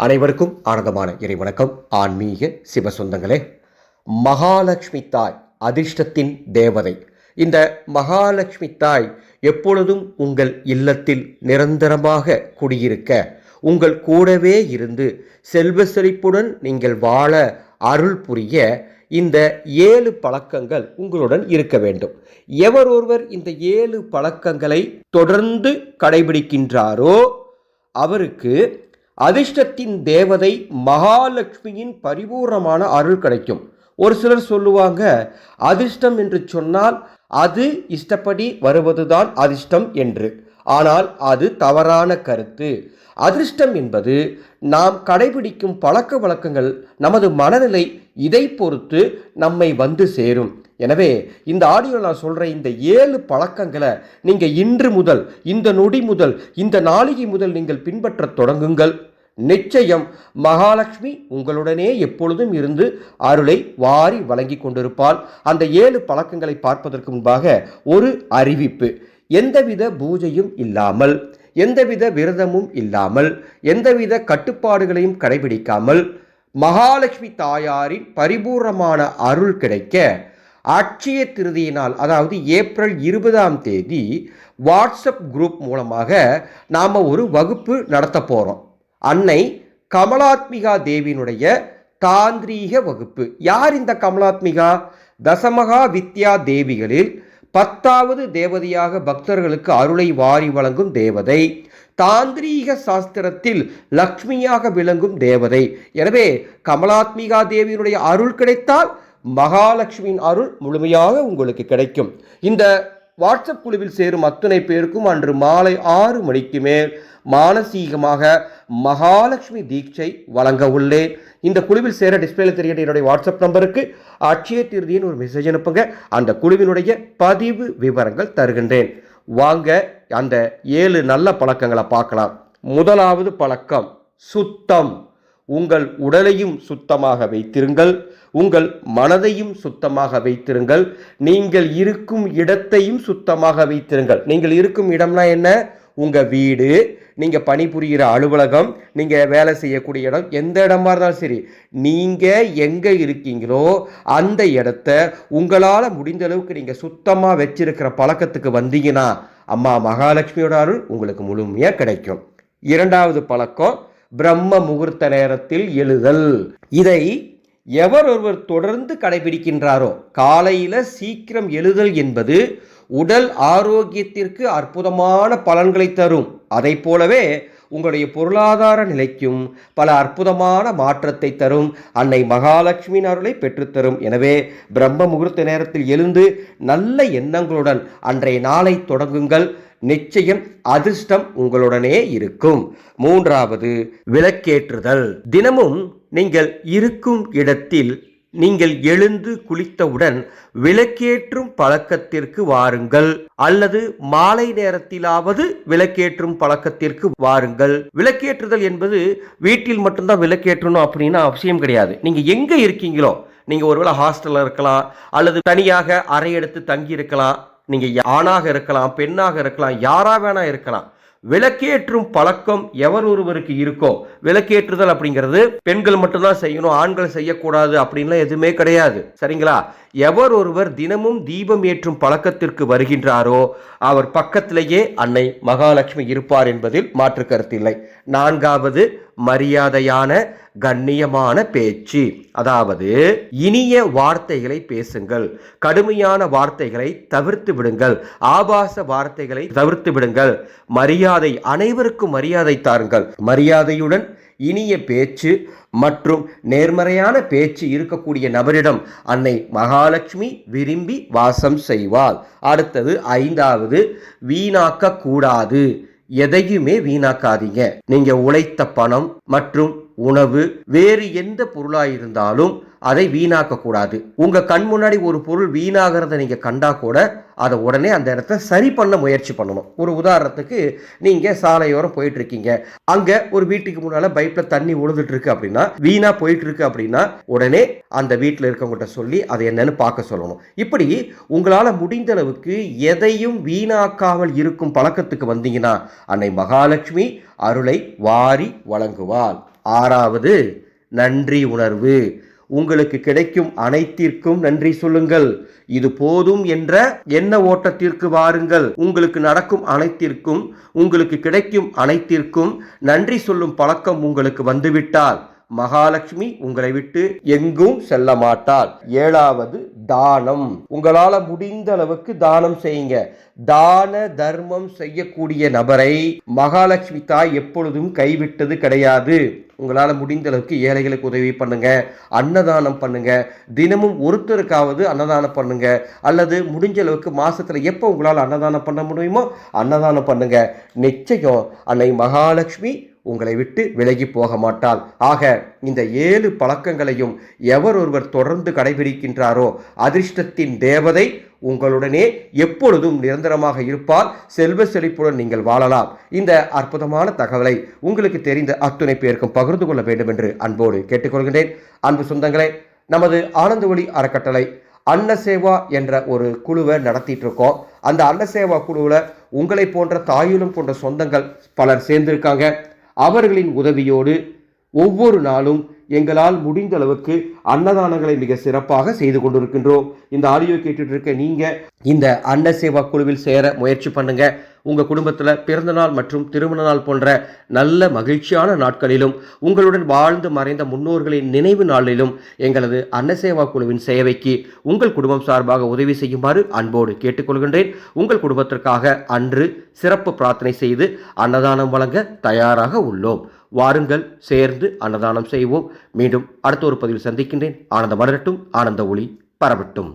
அனைவருக்கும் ஆனந்தமான இறைவணக்கம். ஆன்மீக சிவ சொந்தங்களே, மகாலட்சுமி தாய் அதிர்ஷ்டத்தின் தேவதை. இந்த மகாலட்சுமி தாய் எப்பொழுதும் உங்கள் இல்லத்தில் நிரந்தரமாக குடியிருக்க, உங்கள் கூடவே இருந்து செல்வ செழிப்புடன் நீங்கள் வாழ அருள் புரிய இந்த 7 பழக்கங்கள் உங்களுடன் இருக்க வேண்டும். எவர் ஒருவர் இந்த 7 பழக்கங்களை தொடர்ந்து கடைபிடிக்கின்றாரோ அவருக்கு அதிர்ஷ்டத்தின் தேவதை மகாலட்சுமியின் பரிபூர்ணமான அருள் கிடைக்கும். ஒரு சிலர் சொல்லுவாங்க, அதிர்ஷ்டம் என்று சொன்னால் அது இஷ்டப்படி வருவதுதான் அதிர்ஷ்டம் என்று. ஆனால் அது தவறான கருத்து. அதிர்ஷ்டம் என்பது நாம் கடைபிடிக்கும் பழக்க வழக்கங்கள், நமது மனநிலை, இதை பொறுத்து நம்மை வந்து சேரும். எனவே இந்த ஆடியோவில் நான் சொல்கிற இந்த 7 பழக்கங்களை நீங்கள் இன்று முதல், இந்த நொடி முதல், இந்த நாளிகை முதல் நீங்கள் பின்பற்ற தொடங்குங்கள். நிச்சயம் மகாலட்சுமி உங்களுடனே எப்பொழுதும் இருந்து அருளை வாரி வழங்கி கொண்டிருப்பாள். அந்த 7 பழக்கங்களை பார்ப்பதற்கு முன்பாக ஒரு அறிவிப்பு. எந்தவித பூஜையும் இல்லாமல், எந்தவித விரதமும் இல்லாமல், எந்தவித கட்டுப்பாடுகளையும் கடைபிடிக்காமல் மகாலட்சுமி தாயாரின் பரிபூர்ணமான அருள் கிடைக்க அட்சய திருதிய நாள், அதாவது ஏப்ரல் 20ஆம் தேதி வாட்ஸ்அப் குரூப் மூலமாக நாம் ஒரு வகுப்பு நடத்த போகிறோம். அன்னை கமலாத்மிகா தேவியினுடைய தாந்திரீக வகுப்பு. யார் இந்த கமலாத்மிகா? தசமகா வித்யா தேவிகளில் 10வது தேவதையாக பக்தர்களுக்கு அருளை வாரி வழங்கும் தேவதை. தாந்திரீக சாஸ்திரத்தில் லக்ஷ்மியாக விளங்கும் தேவதை. எனவே கமலாத்மிகா தேவியினுடைய அருள் கிடைத்தால் மகாலட்சுமியின் அருள் முழுமையாக உங்களுக்கு கிடைக்கும். இந்த வாட்ஸ்அப் குழுவில் சேரும் அத்தனை பேருக்கும் அன்று மாலை 6 மணிக்கு மேல் மானசீகமாக மகாலட்சுமி தீட்சை வழங்க உள்ளேன். இந்த குழுவில் சேர டிஸ்பிளேல தெரிகிற என்னுடைய வாட்ஸ்அப் நம்பருக்கு அட்சய திருதியின் ஒரு மெசேஜ் அனுப்புங்க. அந்த குழுவினுடைய பதிவு விவரங்கள் தருகின்றேன். வாங்க அந்த 7 நல்ல பழக்கங்களை பார்க்கலாம். முதலாவது பழக்கம், சுத்தம். உங்கள் உடலையும் சுத்தமாக வைத்திருங்கள், உங்கள் மனதையும் சுத்தமாக வைத்திருங்கள், நீங்கள் இருக்கும் இடத்தையும் சுத்தமாக வைத்திருங்கள். நீங்கள் இருக்கும் இடம்னா என்ன? உங்கள் வீடு, நீங்கள் பணிபுரிகிற அலுவலகம், நீங்கள் வேலை செய்யக்கூடிய இடம், எந்த இடமா இருந்தாலும் சரி, நீங்கள் எங்கே இருக்கீங்களோ அந்த இடத்த உங்களால் முடிந்த அளவுக்கு நீங்கள் சுத்தமாக வச்சிருக்கிற பழக்கத்துக்கு வந்தீங்கன்னா அம்மா மகாலட்சுமியோட அருள் உங்களுக்கு முழுமையாக கிடைக்கும். இரண்டாவது பழக்கம், பிரம்ம முகூர்த்த நேரத்தில் எழுதல். இதை எவர் ஒருவர் தொடர்ந்து கடைபிடிக்கின்றாரோ, காலையில் சீக்கிரம் எழுதல் என்பது உடல் ஆரோக்கியத்திற்கு அற்புதமான பலன்களை தரும். அதை போலவே உங்களுடைய பொருளாதார நிலைக்கும் பல அற்புதமான மாற்றத்தை தரும். அன்னை மகாலட்சுமியின் அருளை பெற்றுத்தரும். எனவே பிரம்ம முகூர்த்த நேரத்தில் எழுந்து நல்ல எண்ணங்களுடன் அன்றைய நாளை தொடங்குங்கள். நிச்சயம் அதிர்ஷ்டம் உங்களுடனே இருக்கும். மூன்றாவது, விளக்கேற்றுதல். தினமும் நீங்கள் இருக்கும் இடத்தில் நீங்கள் எழுந்து குளித்தவுடன் விளக்கேற்றும் பழக்கத்திற்கு வாருங்கள், அல்லது மாலை நேரத்திலாவது விளக்கேற்றும் பழக்கத்திற்கு வாருங்கள். விளக்கேற்றுதல் என்பது வீட்டில் மட்டும்தான் விளக்கேற்றணும் அப்படின்னு அவசியம் கிடையாது. நீங்கள் எங்கே இருக்கீங்களோ, நீங்கள் ஒருவேளை ஹாஸ்டலில் இருக்கலாம், அல்லது தனியாக அறை எடுத்து தங்கி இருக்கலாம், நீங்கள் ஆணாக இருக்கலாம், பெண்ணாக இருக்கலாம், யாரா வேணா இருக்கலாம். விளக்கேற்றும் பழக்கம் எவர் ஒருவருக்கு இருக்கோ, விளக்கேற்றுதல் அப்படிங்கிறது பெண்கள் மட்டும்தான் செய்யணும், ஆண்கள் செய்யக்கூடாது அப்படின்லாம் எதுவுமே கிடையாது. சரிங்களா? எவர் ஒருவர் தினமும் தீபம் ஏற்றும் பழக்கத்திற்கு வருகின்றாரோ அவர் பக்கத்திலேயே அன்னை மகாலட்சுமி இருப்பார் என்பதில் மாற்று கருத்தில்லை. நான்காவது, மரியாதையான கண்ணியமான பேச்சு. அதாவது இனிய வார்த்தைகளை பேசுங்கள், கடுமையான வார்த்தைகளை தவிர்த்து விடுங்கள், ஆபாச வார்த்தைகளை தவிர்த்து விடுங்கள். மரியாதை, அனைவருக்கும் மரியாதை தாருங்கள். மரியாதையுடன் இனிய பேச்சு மற்றும் நேர்மறையான பேச்சு இருக்கக்கூடிய நபரிடம் அன்னை மகாலட்சுமி விரும்பி வாசம் செய்வாள். அடுத்தது, ஐந்தாவது, வீணாக்க கூடாது. எதையுமே வீணாக்காதீங்க. நீங்க உழைத்த பணம் மற்றும் உணவு, வேறு எந்த பொருளாயிருந்தாலும் அதை வீணாக்க கூடாது. உங்க கண் முன்னாடி ஒரு பொருள் வீணாகிறத நீங்க கண்டா கூட அதை உடனே அந்த இடத்த சரி பண்ண முயற்சி பண்ணணும். ஒரு உதாரணத்துக்கு, நீங்க சாலையோரம் போயிட்டு இருக்கீங்க, அங்க ஒரு வீட்டுக்கு முன்னால பைப்ல தண்ணி உழுதுட்டு இருக்கு அப்படின்னா, வீணா போயிட்டு இருக்கு அப்படின்னா உடனே அந்த வீட்டில் இருக்கவங்ககிட்ட சொல்லி அதை என்னன்னு பார்க்க சொல்லணும். இப்படி உங்களால முடிந்த அளவுக்கு எதையும் வீணாக்காமல் இருக்கும் பழக்கத்துக்கு வந்தீங்கன்னா அன்னை மகாலட்சுமி அருளை வாரி வழங்குவாள். ஆறாவது, நன்றி உணர்வு. உங்களுக்கு கிடைக்கும் அனைத்திற்கும் நன்றி சொல்லுங்கள். இது போதும் என்ற எண்ண ஓட்டத்திற்கு வாருங்கள். உங்களுக்கு நடக்கும் அனைத்திற்கும், உங்களுக்கு கிடைக்கும் அனைத்திற்கும் நன்றி சொல்லும் பழக்கம் உங்களுக்கு வந்துவிட்டால் மகாலட்சுமி உங்களை விட்டு எங்கும் செல்ல மாட்டாள். ஏழாவது, தானம். உங்களால முடிந்த அளவுக்கு தானம் செய்யுங்க. தான தர்மம் செய்யக்கூடிய நபரை மகாலட்சுமி தாய் எப்பொழுதும் கைவிட்டது கிடையாது. உங்களால் முடிந்த அளவுக்கு ஏழைகளுக்கு உதவி பண்ணுங்க, அன்னதானம் பண்ணுங்க. தினமும் ஒருத்தருக்காவது அன்னதானம் பண்ணுங்க. அல்லது முடிஞ்ச அளவுக்கு மாசத்துல எப்போ உங்களால் அன்னதானம் பண்ண முடியுமோ அன்னதானம் பண்ணுங்க. நிச்சயம் அன்னை மகாலட்சுமி உங்களை விட்டு விலகி போக மாட்டாள். ஆக இந்த 7 பழக்கங்களையும் எவர் ஒருவர் தொடர்ந்து கடைபிடிக்கின்றாரோ அதிர்ஷ்டத்தின் தேவதை உங்களுடனே எப்பொழுதும் நிரந்தரமாக இருப்பால். செல்வ செழிப்புடன் நீங்கள் வாழலாம். இந்த அற்புதமான தகவலை உங்களுக்கு தெரிந்த அத்துணை பேருக்கும் பகிர்ந்து கொள்ள வேண்டும் என்று அன்போடு கேட்டுக்கொள்கின்றேன். அன்பு சொந்தங்களே, நமது ஆனந்த ஒளி அறக்கட்டளை அன்னசேவா என்ற ஒரு குழுவை நடத்திட்டு இருக்கோம். அந்த அன்னசேவா குழுவில் உங்களை போன்ற தாயுலம் போன்ற சொந்தங்கள் பலர் சேர்ந்திருக்காங்க. அவர்களின் உதவியோடு ஒவ்வொரு நாளும் எங்களால் முடிந்த அளவுக்கு அன்னதானங்களை மிக சிறப்பாக செய்து கொண்டிருக்கின்றோம். இந்த ஆடியோ கேட்டுட்டு இருக்க நீங்க இந்த அன்னசேவா குழுவில் சேர முயற்சி பண்ணுங்க. உங்க குடும்பத்தில் பிறந்த நாள் மற்றும் திருமண நாள் போன்ற நல்ல மகிழ்ச்சியான நாட்களிலும் உங்களுடன் வாழ்ந்து மறைந்த முன்னோர்களின் நினைவு நாளிலும் எங்களது அன்னசேவா குழுவின் சேவைக்கு உங்கள் குடும்பம் சார்பாக உதவி செய்யுமாறு அன்போடு கேட்டுக்கொள்கின்றேன். உங்கள் குடும்பத்திற்காக அன்று சிறப்பு பிரார்த்தனை செய்து அன்னதானம் வழங்க தயாராக உள்ளோம். வாருங்கள், சேர்ந்து அன்னதானம் செய்வோம். மீண்டும் அடுத்த ஒரு பதிவில் சந்திக்கின்றேன். ஆனந்த மலரட்டும், ஆனந்த ஒளி பரவட்டும்.